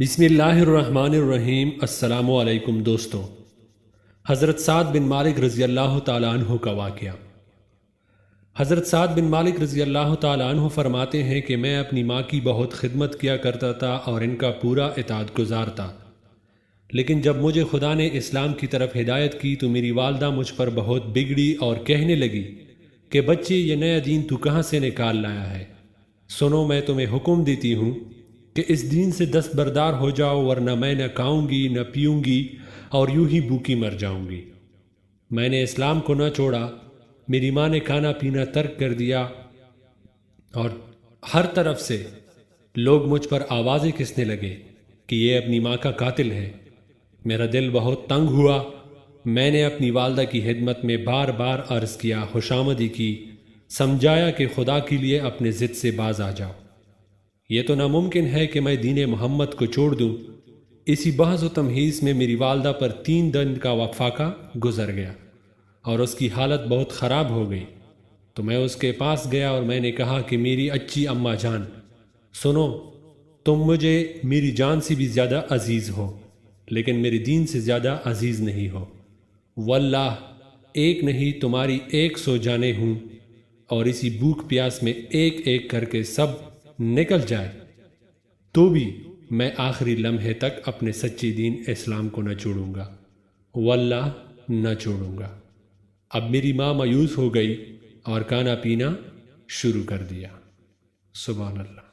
بسم اللہ الرحمن الرحیم۔ السلام علیکم دوستو۔ حضرت سعد بن مالک رضی اللہ تعالیٰ عنہ کا واقعہ۔ حضرت سعد بن مالک رضی اللہ تعالیٰ عنہ فرماتے ہیں کہ میں اپنی ماں کی بہت خدمت کیا کرتا تھا اور ان کا پورا اطاعت گزار تھا، لیکن جب مجھے خدا نے اسلام کی طرف ہدایت کی تو میری والدہ مجھ پر بہت بگڑی اور کہنے لگی کہ بچے، یہ نیا دین تو کہاں سے نکال لایا ہے؟ سنو، میں تمہیں حکم دیتی ہوں کہ اس دین سے دستبردار ہو جاؤ، ورنہ میں نہ کھاؤں گی نہ پیوں گی اور یوں ہی بھوکی مر جاؤں گی۔ میں نے اسلام کو نہ چھوڑا، میری ماں نے کھانا پینا ترک کر دیا اور ہر طرف سے لوگ مجھ پر آوازیں کسنے لگے کہ یہ اپنی ماں کا قاتل ہے۔ میرا دل بہت تنگ ہوا۔ میں نے اپنی والدہ کی خدمت میں بار بار عرض کیا، خوشامدی کی، سمجھایا کہ خدا کے لیے اپنے ضد سے باز آ جاؤ، یہ تو ناممکن ہے کہ میں دین محمد کو چھوڑ دوں۔ اسی بحث و تمہیز میں میری والدہ پر 3 دن کا وقفہ گزر گیا اور اس کی حالت بہت خراب ہو گئی، تو میں اس کے پاس گیا اور میں نے کہا کہ میری اچھی اماں جان، سنو، تم مجھے میری جان سے بھی زیادہ عزیز ہو، لیکن میرے دین سے زیادہ عزیز نہیں ہو۔ واللہ ایک نہیں تمہاری 100 جانیں ہوں، اور اسی بھوک پیاس میں ایک ایک کر کے سب نکل جائے تو بھی میں آخری لمحے تک اپنے سچی دین اسلام کو نہ چھوڑوں گا، واللہ نہ چھوڑوں گا۔ اب میری ماں مایوس ہو گئی اور کھانا پینا شروع کر دیا۔ سبحان اللہ۔